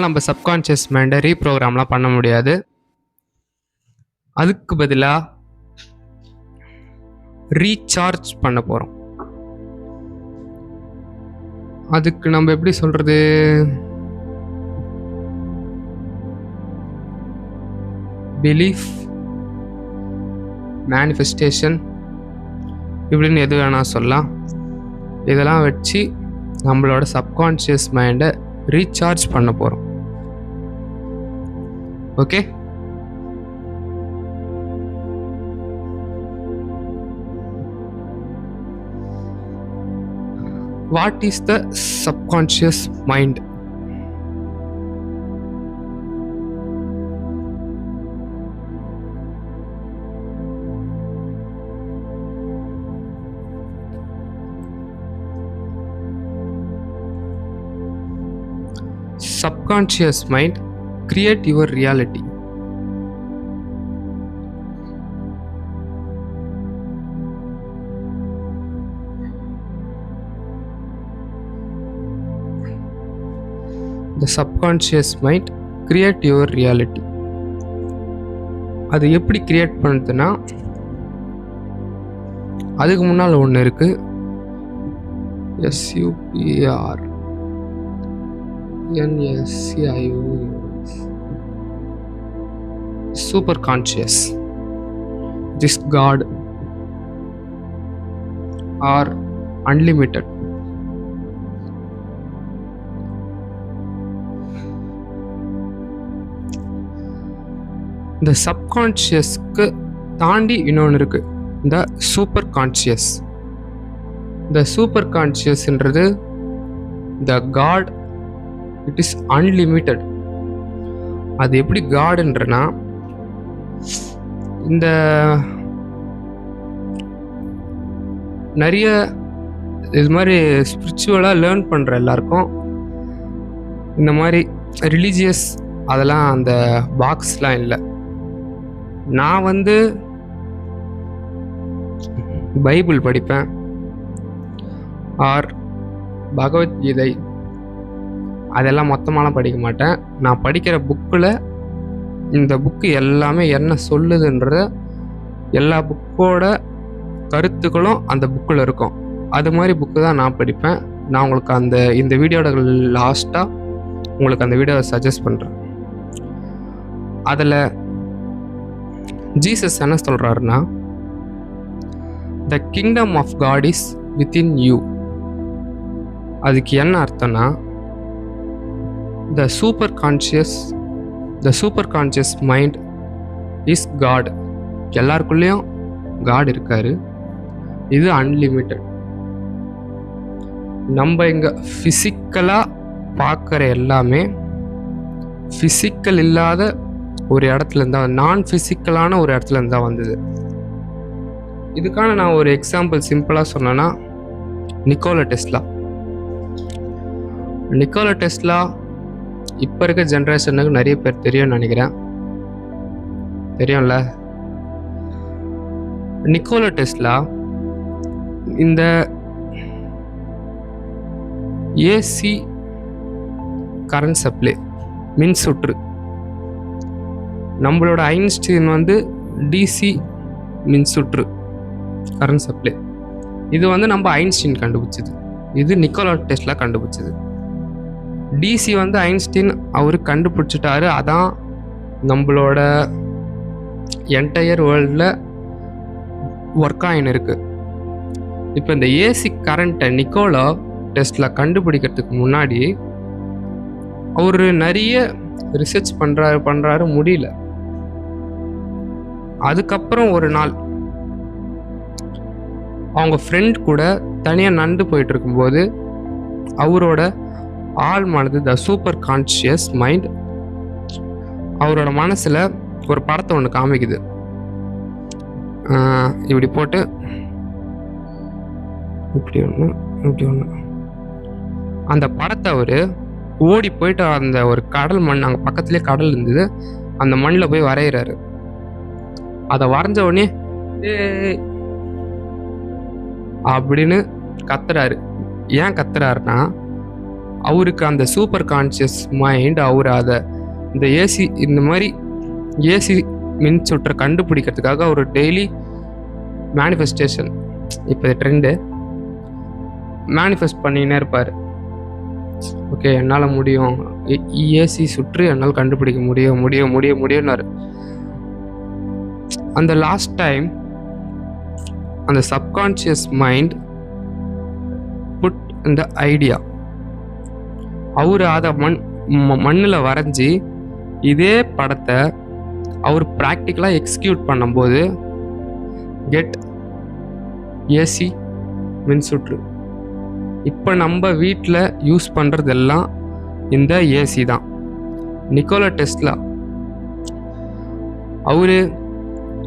நம்மளால் நம்ம சப்கான்ஷியஸ் மைண்டை ரீப்ரோக்ராம்லாம் பண்ண முடியாது. அதுக்கு பதிலாக ரீசார்ஜ் பண்ண போகிறோம். அதுக்கு நம்ம எப்படி சொல்கிறது, பிலீஃப், மேனிஃபெஸ்டேஷன் இப்படின்னு எது வேணால் சொல்லலாம். இதெல்லாம் வச்சு நம்மளோட சப்கான்ஷியஸ் மைண்டை ரீசார்ஜ் பண்ண போகிறோம். Okay, what is the subconscious mind? Subconscious mind create your reality. The subconscious mind create your reality. அது எப்படி கிரியேட் பண்ணுதுன்னா, அதுக்கு முன்னால் ஒன்று இருக்கு, SUPR NSCIOUS, super conscious. This God are unlimited. இந்த சப்கான்ஷியஸ்க்கு தாண்டி இன்னொன்று இருக்கு, இந்த சூப்பர் கான்ஷியஸ். இந்த சூப்பர் கான்ஷியஸ்ன்றது the God, it is unlimited. அது எப்படி காடுன்றனா, இந்த நிறைய இது மாதிரி ஸ்பிரிச்சுவலாக லேர்ன் பண்ணுற எல்லாருக்கும் இந்த மாதிரி ரிலீஜியஸ் அதெல்லாம் அந்த பாக்ஸ்லாம் இல்லை. நான் பைபிள் படிப்பேன், ஆர் பகவத்கீதை, அதெல்லாம் மொத்தமாலாம் படிக்க மாட்டேன். நான் படிக்கிற புக்கில் இந்த புக்கு எல்லாமே என்ன சொல்லுதுன்ற எல்லா புக்கோட கருத்துக்களும் அந்த புக்கில் இருக்கும். அது மாதிரி புக்கு தான் நான் படிப்பேன். நான் உங்களுக்கு இந்த வீடியோட லாஸ்ட்டாக உங்களுக்கு அந்த வீடியோவை சஜஸ்ட் பண்ணுறேன். அதில் ஜீசஸ் என்ன சொல்கிறாருன்னா, the kingdom of God is within you. அதுக்கு என்ன அர்த்தம்னா, the super conscious mind is God. எல்லாருக்குள்ளேயும் காட் இருக்காரு. இது அன்லிமிட்டட். நம்ம இங்கே ஃபிசிக்கலாக பார்க்குற எல்லாமே ஃபிசிக்கல் இல்லாத ஒரு இடத்துல இருந்தால், நான் ஃபிசிக்கலான ஒரு இடத்துல இருந்தால் வந்தது. இதுக்கான நான் ஒரு எக்ஸாம்பிள் சிம்பிளாக சொன்னேன்னா, நிக்கோலா டெஸ்லா இப்போ இருக்க ஜென்ரேஷனுக்கு நிறைய பேர் தெரியும்னு நினைக்கிறேன். தெரியும்ல, நிக்கோலா டெஸ்லா இந்த ஏசி கரண்ட் சப்ளை, மின் சுற்று, நம்மளோட ஐன்ஸ்டீன் டிசி மின் சுற்று கரண்ட் சப்ளை, இது நம்ம ஐன்ஸ்டீன் கண்டுபிடிச்சது. இது நிக்கோலா டெஸ்லா கண்டுபிடிச்சது. டிசி ஐன்ஸ்டீன் அவர் கண்டுபிடிச்சிட்டாரு. அதான் நம்மளோட என்டையர் வேர்ல்டில் ஒர்க் ஆகின்னு இருக்கு. இப்போ இந்த ஏசி கரண்ட்டை நிக்கோலா டெஸ்லா கண்டுபிடிக்கிறதுக்கு முன்னாடி அவர் நிறைய ரிசர்ச் பண்ணுறாரு, முடியல. அதுக்கப்புறம் ஒரு நாள் அவங்க ஃப்ரெண்ட் கூட தனியாக நடந்து போயிட்டு இருக்கும்போது அவரோட ஆள் மனது, த சூப்பர் கான்ஷியஸ் மைண்ட், அவரோட மனசில் ஒரு படத்தை ஒன்று காமிக்குது. இப்படி போட்டு இப்படி ஒன்று அந்த படத்தை அவர் ஓடி போயிட்டு அந்த ஒரு கடல் மண், அங்கே பக்கத்துலேயே கடல் இருந்தது, அந்த மண்ணில் போய் வரைகிறாரு. அதை வரைஞ்ச உடனே அப்படின்னு கத்துறாரு. ஏன் கத்துறாருன்னா, அவருக்கு அந்த சூப்பர் கான்ஷியஸ் மைண்ட் அவர் அதை இந்த ஏசி இந்த மாதிரி ஏசி மின் சுற்றை கண்டுபிடிக்கிறதுக்காக அவர் டெய்லி மேனிஃபெஸ்டேஷன், இப்போ ட்ரெண்டு, மேனிஃபெஸ்ட் பண்ணினே இருப்பார். ஓகே, என்னால் முடியும், ஏசி சுற்று என்னால் கண்டுபிடிக்க முடியும்னாரு. அந்த லாஸ்ட் டைம் அந்த சப்கான்ஷியஸ் மைண்ட் புட் இந்த ஐடியா, அவர் அதை மண்ணில் வரைஞ்சி இதே படத்தை அவர் ப்ராக்டிக்கலாக எக்ஸிக்யூட் பண்ணும்போது கெட் ஏசி மின்சுற்று. இப்போ நம்ம வீட்டில் யூஸ் பண்ணுறதெல்லாம் இந்த ஏசி தான். நிக்கோலா டெஸ்லா அவர்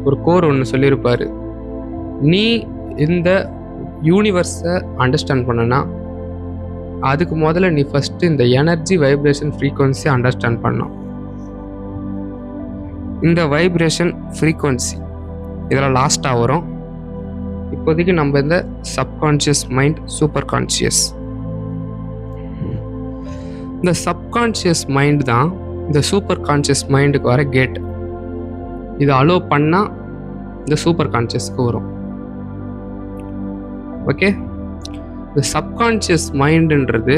ஒரு கோர் ஒன்று சொல்லியிருப்பார், நீ இந்த யூனிவர்ஸை அண்டர்ஸ்டாண்ட் பண்ணனா அதுக்கு முதல்ல நீ ஃபஸ்ட்டு இந்த எனர்ஜி வைப்ரேஷன் ஃப்ரீக்வன்சி அண்டர்ஸ்டாண்ட் பண்ணணும். இந்த வைப்ரேஷன் ஃப்ரீக்வன்சி இதெல்லாம் லாஸ்ட்டாக வரும். இப்போதைக்கு நம்ம இந்த சப்கான்ஷியஸ் மைண்ட், சூப்பர் கான்ஷியஸ், இந்த சப்கான்ஷியஸ் மைண்ட் தான் இந்த சூப்பர் கான்ஷியஸ் மைண்டுக்கு வர கேட். இதை அலோவ் பண்ணால் இந்த சூப்பர் கான்ஷியஸ்க்கு வரும். ஓகே, இந்த சப்கான்ஷியஸ் மைண்டுன்றது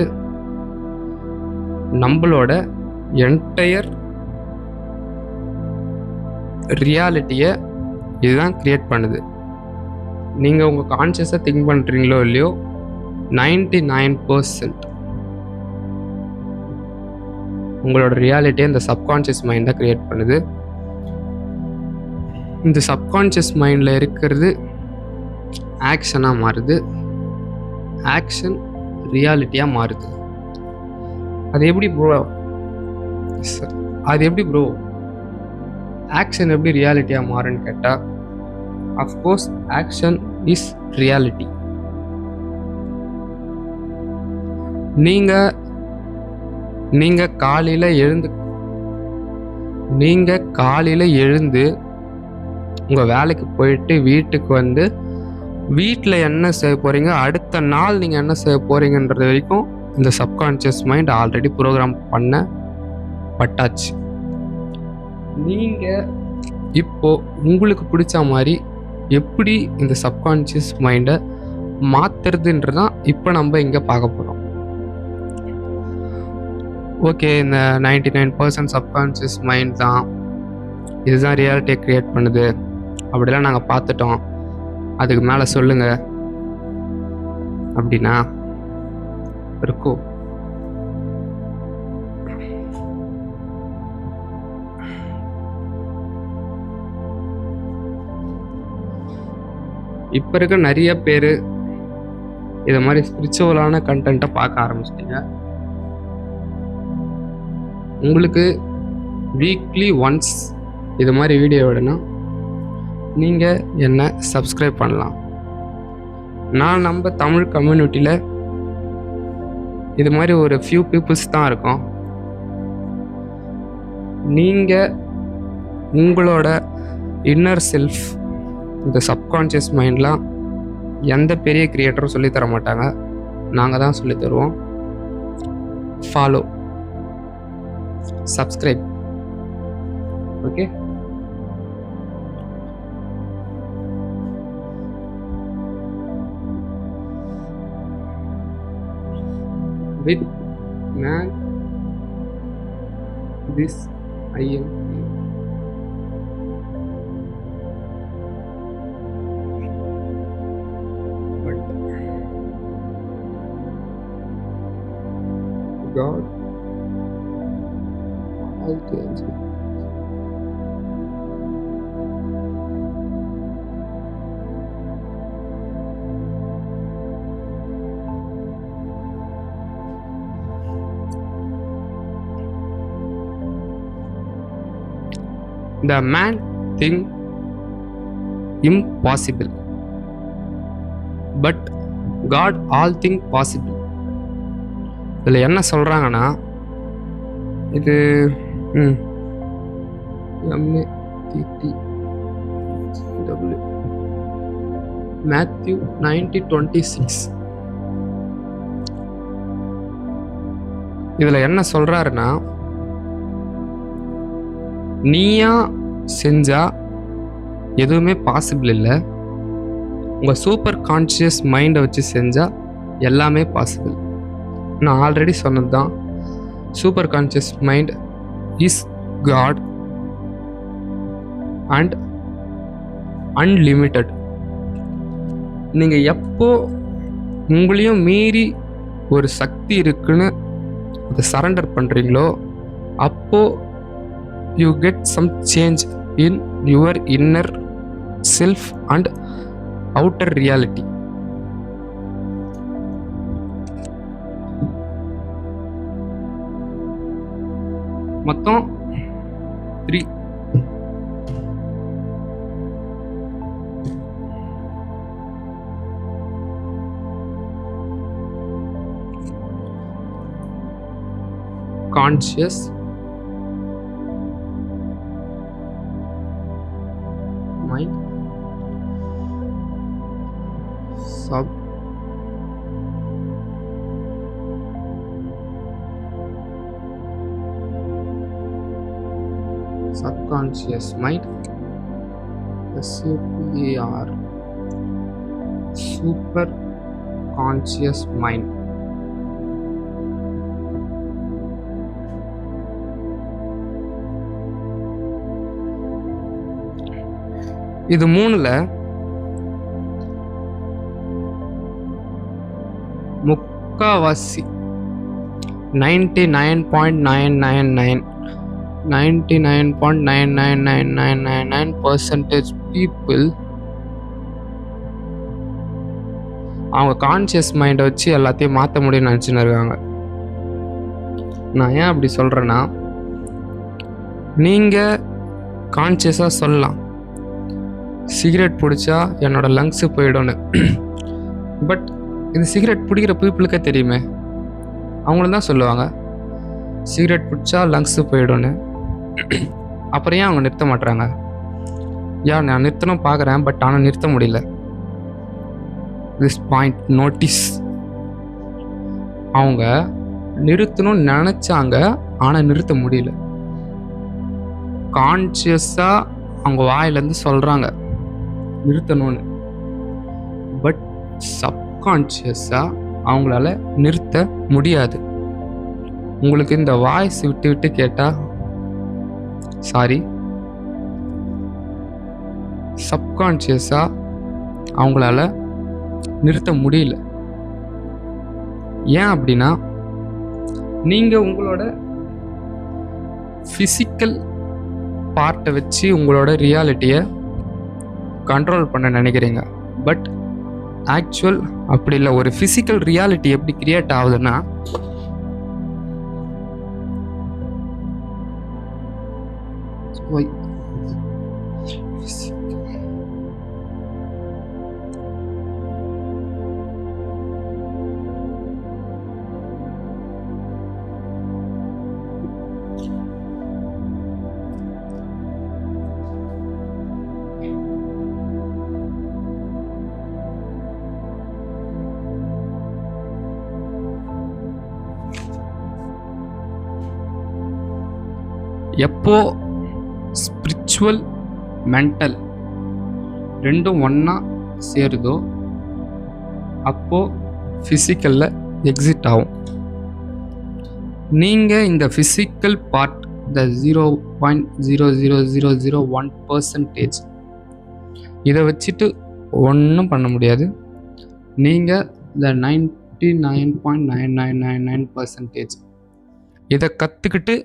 நம்மளோட என்டையர் ரியாலிட்டியை இதுதான் கிரியேட் பண்ணுது. நீங்கள் உங்கள் கான்ஷியஸாக திங்க் பண்ணுறீங்களோ இல்லையோ, 99% உங்களோட ரியாலிட்டியை இந்த சப்கான்ஷியஸ் மைண்ட் தான் கிரியேட் பண்ணுது. இந்த சப்கான்ஷியஸ் மைண்டில் இருக்கிறது ஆக்ஷனாக மாறுது, ஆக்ஷன் ரியாலிட்டியாக மாறுது. அது எப்படி ப்ரோ ஆக்ஷன் எப்படி ரியாலிட்டியாக மாறுன்னு கேட்டால், அஃப்கோர்ஸ் ஆக்ஷன் இஸ் ரியாலிட்டி. நீங்கள் காலையில் எழுந்து உங்கள் வேலைக்கு போயிட்டு வீட்டுக்கு வந்து வீட்டில் என்ன செய்ய போகிறீங்க, அடுத்த நாள் நீங்கள் என்ன செய்ய போகிறீங்கன்றது வரைக்கும் இந்த சப்கான்ஷியஸ் மைண்ட் ஆல்ரெடி ப்ரோக்ராம் பண்ணப்பட்டாச்சு. நீங்கள் இப்போ உங்களுக்கு பிடிச்ச மாதிரி எப்படி இந்த சப்கான்ஷியஸ் மைண்டை மாற்றுறதுன்றதான் இப்போ நம்ம இங்கே பார்க்க போகிறோம். ஓகே, இந்த 99% சப்கான்ஷியஸ் மைண்ட் தான் இதுதான் ரியாலிட்டியை க்ரியேட் பண்ணுது அப்படிலாம் நாங்கள் பார்த்துட்டோம், அதுக்கு மேலே சொல்லுங்கள் அப்படின்னா இருக்கும். இப்போ இருக்க நிறைய பேர் இதை மாதிரி ஸ்பிரிச்சுவலான கண்டென்ட்டை பார்க்க ஆரம்பிச்சிட்டிங்க. உங்களுக்கு வீக்லி ஒன்ஸ் இது மாதிரி வீடியோ வேணும்னா நீங்கள் என்ன சப்ஸ்கிரைப் பண்ணலாம். நான் நம்ம தமிழ் கம்யூனிட்டியில் இது மாதிரி ஒரு ஃபியூ பீப்புள்ஸ் தான் இருக்கோம். நீங்கள் உங்களோட இன்னர் செல்ஃப், இந்த சப்கான்ஷியஸ் மைண்ட்லாம் எந்த பெரிய கிரியேட்டரும் சொல்லித்தர மாட்டாங்க, நாங்கள் தான் சொல்லித்தருவோம். Follow, subscribe. Okay, with man this I am but God all things. The man think impossible, but God all think possible. இதில் என்ன சொல்கிறாங்கன்னா, இது Matthew 90:26. இதில் என்ன சொல்கிறாருன்னா, நீயா செஞ்சா எதுவுமே பாசிபிள் இல்லை, உங்கள் சூப்பர் கான்ஷியஸ் மைண்டை வச்சு செஞ்சால் எல்லாமே பாசிபிள். நான் ஆல்ரெடி சொன்னது தான், super conscious mind is God and unlimited. நீங்கள் எப்போ உங்களையும் மீறி ஒரு சக்தி இருக்குன்னு அதை சரண்டர் பண்ணுறீங்களோ, அப்போ you get some change in your inner self and outer reality. மொத்தம் 3. conscious, mind, subconscious mind, SUPER, super conscious mind. இது 3ல முக்காவாசி 99.9999999% பீப்புள் அவங்க கான்சியஸ் மைண்டை வச்சு எல்லாத்தையும் மாற்ற முடியும்னு நினச்சின்னு இருக்காங்க. நான் ஏன் அப்படி சொல்கிறேன்னா, நீங்கள் கான்சியஸாக சொல்லலாம், சிகரெட் பிடிச்சா என்னோட லங்ஸு போயிடும்னு. பட் இது சிகரெட் பிடிக்கிற பீப்புளுக்கே தெரியுமே, அவங்களும் தான் சொல்லுவாங்க சிகரெட் பிடிச்சா லங்ஸு போயிடும்னு. அப்புறம் ஏன் அவங்க நிறுத்த மாட்டுறாங்க? நான் நிறுத்தணும் பார்க்குறேன், பட் ஆனால் நிறுத்த முடியல. This point notice. அவங்க நிறுத்தணும்னு நினச்சாங்க, ஆனால் நிறுத்த முடியல. கான்சியஸாக அவங்க வாயிலேருந்து சொல்கிறாங்க நிறுத்தணும்னு, பட் சப்கான்ஷியஸாக அவங்களால நிறுத்த முடியாது. உங்களுக்கு இந்த வாய்ஸ் விட்டு விட்டு கேட்டால் சாரி, சப்கான்ஷியஸாக அவங்களால நிறுத்த முடியல. ஏன் அப்படின்னா, நீங்கள் உங்களோட ஃபிசிக்கல் பார்ட்டை வச்சு உங்களோட ரியாலிட்டியை கண்ட்ரோல் பண்ண நினைக்கிறீங்க. பட் ஆக்சுவல் அப்படி இல்லை. ஒரு ஃபிசிக்கல் ரியாலிட்டி எப்படி கிரியேட் ஆகுதுன்னா, எப்போ ஸ்பிரிச்சுவல் மென்டல் ரெண்டும் ஒன்றா சேருதோ அப்போ ஃபிசிக்கலில் எக்ஸிட் ஆகும். நீங்கள் இந்த ஃபிசிக்கல் பார்ட், இந்த 0.00001% இதை வச்சுட்டு ஒன்றும் பண்ண முடியாது. நீங்கள் இந்த 99.9999% இதை கற்றுக்கிட்டு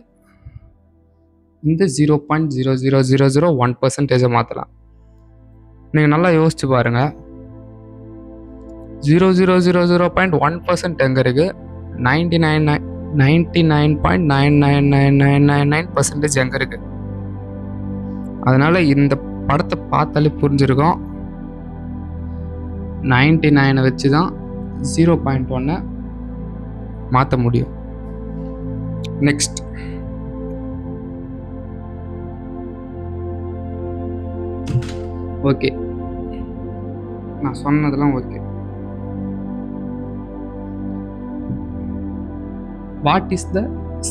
இந்த 0.00001% மாற்றலாம். நீங்கள் நல்லா யோசிச்சு பாருங்கள். 0.00001% எங்கே இருக்குது? 99.99999% எங்கே இருக்குது? அதனால் இந்த படத்தை பார்த்தாலே புரிஞ்சிருக்கோம், 99 வச்சு தான் 0.1 மாற்ற முடியும். நெக்ஸ்ட், ஓகே, நான் சொன்னதெல்லாம் okay. What is the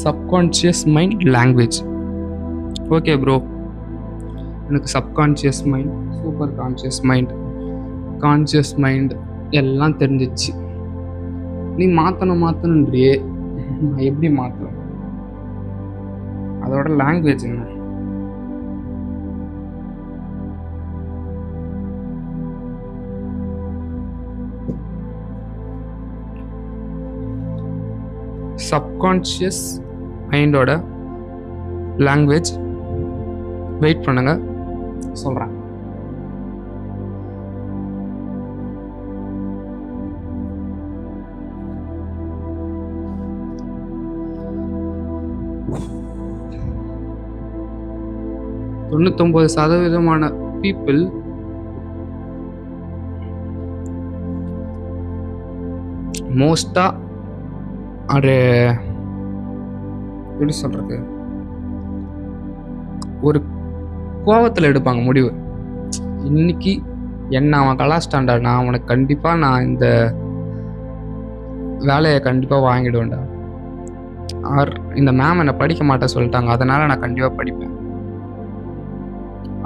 subconscious mind language? Okay bro, எனக்கு subconscious mind, super conscious mind, conscious mind எல்லாம் தெரிஞ்சிச்சு. நீ மாற்றணுன்றியே, நான் எப்படி மாற்றுவேன்? அதோட லாங்குவேஜ் என்ன? சப்கான்ஷியஸ் மைண்டோட லாங்குவேஜ், வெயிட் பண்ணுங்க, சொல்கிறேன். %99% பீப்புள் மோஸ்டா ஒரு எப்படி சொல்றது, ஒரு கோவத்தில் எடுப்பாங்க முடிவு. இன்னைக்கு என்ன அவன் கலாச்சிட்டான்டா, நான் அவனுக்கு கண்டிப்பாக நான் இந்த வேலையை கண்டிப்பாக வாங்கிடுவேன்டா, ஆர் இந்த மேம் என்னை படிக்க மாட்டேன் சொல்லிட்டாங்க, அதனால் நான் கண்டிப்பாக படிப்பேன்.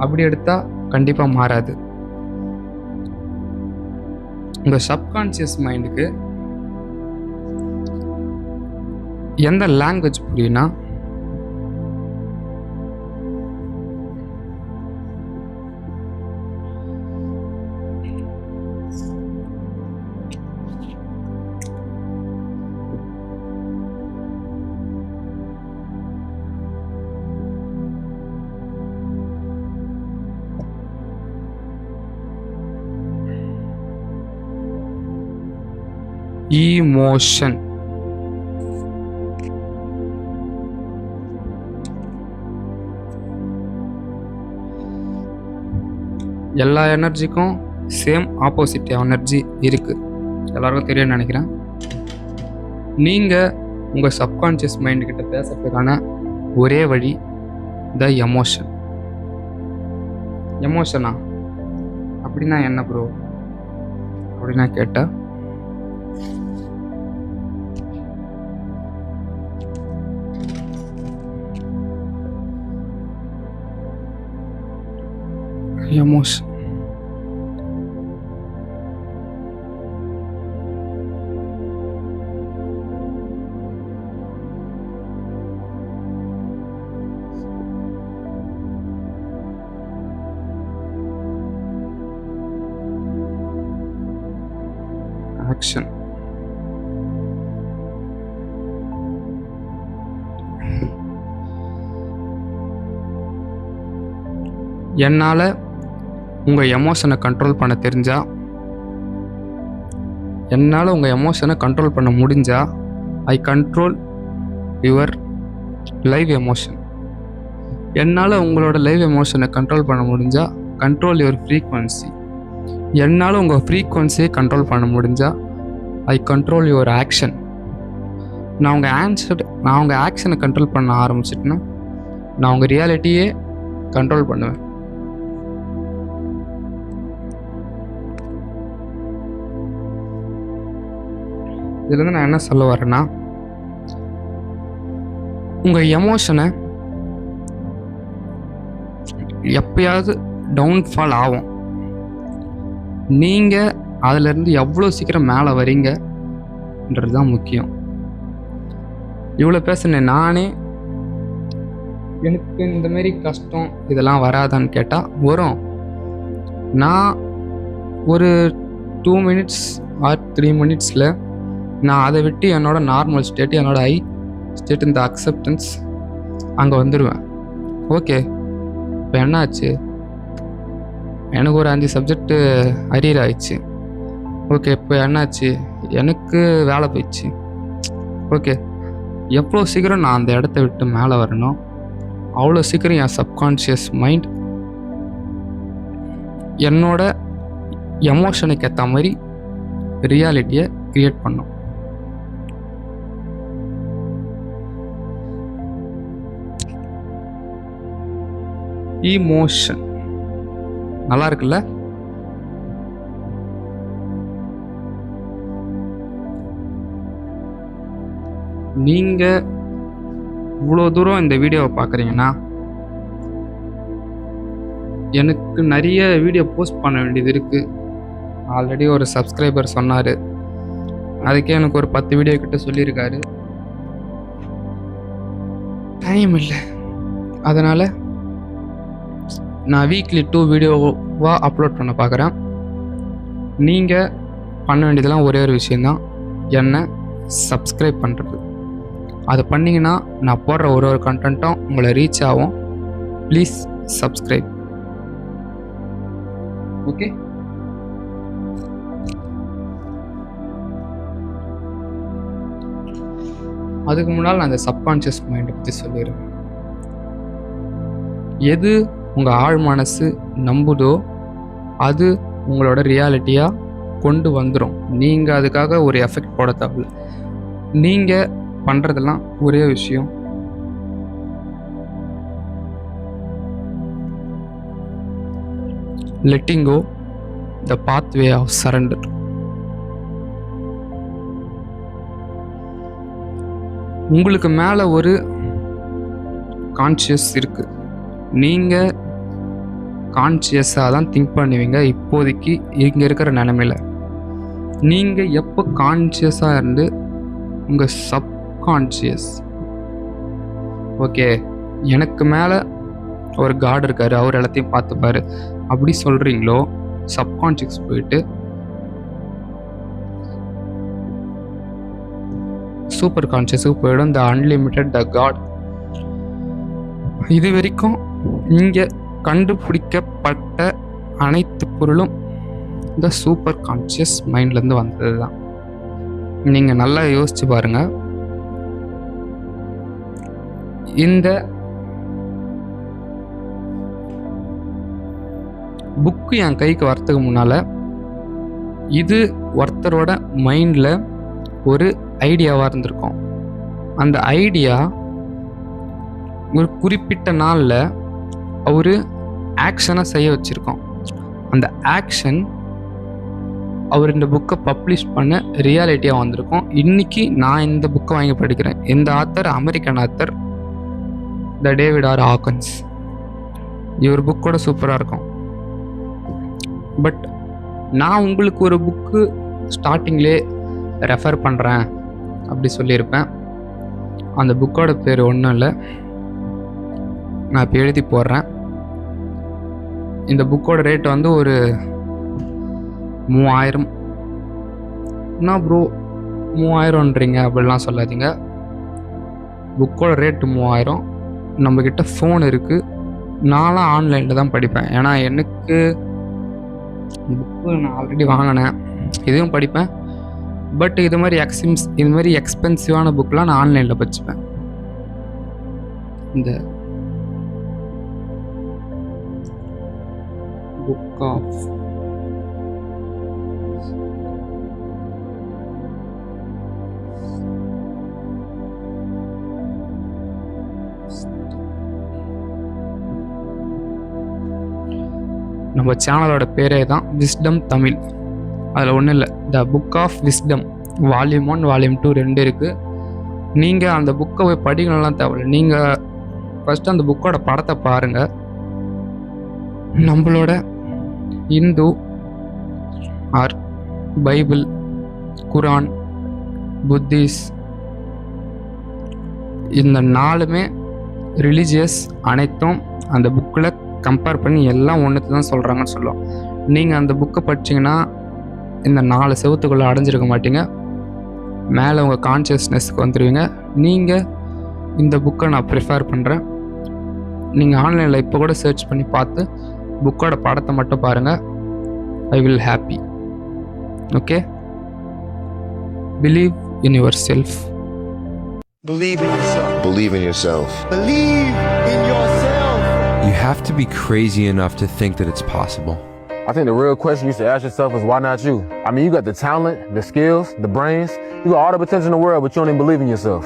அப்படி எடுத்தால் கண்டிப்பாக மாறாது. உங்கள் சப்கான்ஷியஸ் மைண்டுக்கு எந்த லாங்குவேஜ் புரியும்னா, ஈமோஷன். எல்லா எனர்ஜிக்கும் சேம் ஆப்போசிட் எனர்ஜி இருக்குது, எல்லாருக்கும் தெரியும்னு நினைக்கிறேன். நீங்கள் உங்கள் சப்கான்ஷியஸ் மைண்டுக்கிட்ட பேசுறதுக்கான ஒரே வழி த எமோஷன். எமோஷனா அப்படின்னா என்ன ப்ரோ அப்படின்னா கேட்டால், எமோஷன் ஆக்ஷன். என்னால் உங்கள் எமோஷனை கண்ட்ரோல் பண்ண தெரிஞ்சா, என்னால் உங்கள் எமோஷனை கண்ட்ரோல் பண்ண முடிஞ்சா, ஐ கண்ட்ரோல் யுவர் லைவ் எமோஷன். என்னால் உங்களோட லைவ் எமோஷனை கண்ட்ரோல் பண்ண முடிஞ்சா, கண்ட்ரோல் யுவர் ஃப்ரீக்வன்சி. என்னால் உங்கள் ஃப்ரீக்வன்சியை கண்ட்ரோல் பண்ண முடிஞ்சா, ஐ கண்ட்ரோல் யுவர் ஆக்ஷன். நான் உங்கள் ஆக்ஷனை கண்ட்ரோல் பண்ண ஆரம்பிச்சிட்டேன்னா, நான் உங்கள் ரியாலிட்டியே கண்ட்ரோல் பண்ணுவேன். இதுலேருந்து நான் என்ன சொல்ல வரேன்னா, உங்கள் எமோஷனை எப்பயாவது டவுன்ஃபால் ஆகும். நீங்கள் அதிலேருந்து எவ்வளோ சீக்கிரம் மேலே வரீங்கன்றது தான் முக்கியம். இவ்வளோ பேசுனேன் நானே, எனக்கு இந்தமாரி கஷ்டம் இதெல்லாம் வராதான்னு கேட்டால் வரும். நான் ஒரு 2 minutes ஆர் 3 minutesல நான் அதை விட்டு என்னோட நார்மல் ஸ்டேட், என்னோட ஐ ஸ்டேட், இந்த அக்செப்டன்ஸ் அங்கே வந்துடுவேன். ஓகே, இப்போ என்ன ஆச்சு, எனக்கு ஒரு 5 சப்ஜெக்டு அரியர் ஆயிடுச்சு. ஓகே, இப்போ என்னாச்சு, எனக்கு வேலை போயிடுச்சு. ஓகே, எவ்வளோ சீக்கிரம் நான் அந்த இடத்த விட்டு மேலே வரணும், அவ்வளோ சீக்கிரம் என் சப்கான்ஷியஸ் மைண்ட் என்னோட எமோஷனுக்கு ஏற்ற மாதிரி ரியாலிட்டியை க்ரியேட் பண்ணும். ஈமோஷன் நல்லா இருக்குல்ல? நீங்கள் இவ்வளோ தூரம் இந்த வீடியோவை பார்க்குறீங்கன்னா, எனக்கு நிறைய வீடியோ போஸ்ட் பண்ண வேண்டியது இருக்குது. ஆல்ரெடி ஒரு சப்ஸ்கிரைபர் சொன்னார், அதுக்கே எனக்கு ஒரு 10 வீடியோ கிட்ட சொல்லியிருக்காரு. டைம் இல்லை, அதனால் நான் வீக்லி 2 வீடியோவாக அப்லோட் பண்ண பார்க்குறேன். நீங்கள் பண்ண வேண்டியதெல்லாம் ஒரே ஒரு விஷயந்தான், என்னை சப்ஸ்கிரைப் பண்ணுறது. அதை பண்ணிங்கன்னா நான் போடுற ஒரு கண்டென்ட்டும் உங்களை ரீச் ஆகும். Please subscribe. ஓகே, அதுக்கு முன்னால் நான் அந்த சப்கான்ஷியஸ் மைண்டை பற்றி சொல்லிடுறேன். எது உங்கள் ஆழ் மனசு நம்புதோ அது உங்களோட ரியாலிட்டியாக கொண்டு வந்துடும். நீங்கள் அதுக்காக ஒரு எஃபெக்ட் போட தேவையில்ல. நீங்கள் பண்ணுறதெல்லாம் ஒரே விஷயம், letting go the pathway of surrender. உங்களுக்கு மேலே ஒரு கான்ஷியஸ் இருக்குது. நீங்கள் கான்ஷியஸாக தான் திங்க் பண்ணுவீங்க இப்போதைக்கு இங்கே இருக்கிற நிலைமையில். நீங்கள் எப்போ கான்ஷியஸாக இருந்து உங்கள் சப்கான்ஷியஸ், ஓகே எனக்கு மேலே ஒரு காட் இருக்கார், அவர் எல்லாத்தையும் பார்த்துப்பாரு அப்படி சொல்கிறீங்களோ, சப்கான்ஷியஸ் போயிட்டு சூப்பர் கான்ஷியஸுக்கு போயிடும். த அன்லிமிட்டட், த காட். இது வரைக்கும் இங்கே கண்டுபிடிக்கப்பட்ட அனைத்து பொருளும் இந்த சூப்பர் கான்ஷியஸ் மைண்ட்லேருந்து வந்தது தான். நீங்கள் நல்லா யோசிச்சு பாருங்கள். இந்த புக்கு என் கைக்கு வரத்துக்கு முன்னால் இது ஒருத்தரோட மைண்டில் ஒரு ஐடியாவாக இருந்திருக்கும். அந்த ஐடியா ஒரு குறிப்பிட்ட நாளில் ஒரு ஆக்ஷனை செய்ய வச்சுருக்கோம். அந்த ஆக்ஷன் அவர் இந்த புக்கை பப்ளிஷ் பண்ண ரியாலிட்டியாக வந்திருக்கும். இன்றைக்கி நான் இந்த புக்கை வாங்கி படிக்கிறேன். இந்த ஆத்தர் அமெரிக்கன் ஆத்தர், த டேவிட் ஆர் ஹாக்கன்ஸ். இவர் புக்கோட சூப்பராக இருக்கும். பட் நான் உங்களுக்கு ஒரு புக்கு ஸ்டார்டிங்லே ரெஃபர் பண்ணுறேன் அப்படி சொல்லியிருப்பேன். அந்த புக்கோட பேர் ஒன்றும் இல்லை, நான் இப்போ எழுதி போடுறேன். இந்த புக்கோட ரேட் வந்து ஒரு 3000. என்ன ப்ரோ 3000ன்றீங்க அப்படிலாம் சொல்லாதீங்க. புக்கோட ரேட்டு 3000. நம்மக்கிட்ட ஃபோன் இருக்குது. நான்லாம் ஆன்லைனில் தான் படிப்பேன். ஏன்னா எனக்கு புக்கு நான் ஆல்ரெடி வாங்கினேன், இதுவும் படிப்பேன். பட் இது மாதிரி எக்ஸ்பென்சிவான புக்கெலாம் நான் ஆன்லைனில் படிச்சுப்பேன். இந்த புக் ஆஃப் நம்ம சேனலோட பேரே தான் விஸ்டம் தமிழ். அதில் ஒன்றும் இல்லை, the book of wisdom volume 1 volume 2 2 இருக்குது. நீங்கள் அந்த புக்கை போய் படிக்கணும்லாம் தேவையில்லை. நீங்கள் ஃபஸ்ட்டு அந்த புக்கோட படத்தை பாருங்கள். நம்மளோட இந்து ஆர் பைபிள், குரான், புத்திஸ், இந்த 4மே ரிலீஜியஸ் அனைத்தும் அந்த புக்கில் கம்பேர் பண்ணி எல்லாம் ஒன்றுத்து தான் சொல்கிறாங்கன்னு சொல்லுவோம். நீங்கள் அந்த புக்கை படிச்சிங்கன்னா இந்த 4 செவத்துக்குள்ளே அடைஞ்சிருக்க மாட்டீங்க. மேலே உங்கள் கான்ஷியஸ்னஸ்க்கு வந்துடுவீங்க. நீங்கள் இந்த புக்கை நான் ப்ரிஃபர் பண்ணுறேன். நீங்கள் ஆன்லைனில் இப்போ கூட சர்ச் பண்ணி பார்த்து புக்கோட படத்தை மட்டும் பாருங்கள். I will happy. Okay, believe in your self. Believe in yourself. Believe in yourself. Believe in yourself. You have to be crazy enough to think that it's possible. I think the real question you should ask yourself is, why not you? I mean, you got the talent, the skills, the brains, you got all the potential in the world, but you don't even believe in yourself.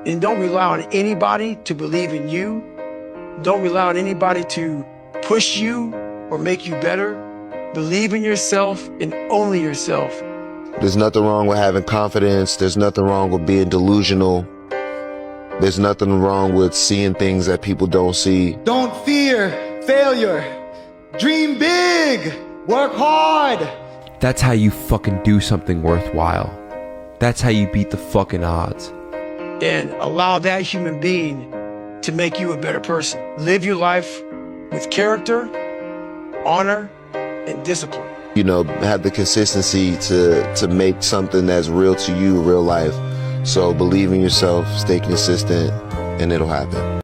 And don't rely on anybody to believe in you. Don't rely on anybody to push you or make you better. Believe in yourself and only yourself. There's nothing wrong with having confidence. There's nothing wrong with being delusional. There's nothing wrong with seeing things that people don't see. Don't fear failure. Dream big. Work hard. That's how you fucking do something worthwhile. That's how you beat the fucking odds. And allow that human being to make you a better person. Live your life with character, honor, and discipline. You know, have the consistency to make something that's real to you, real life. So believe in yourself, stay consistent, and it'll happen.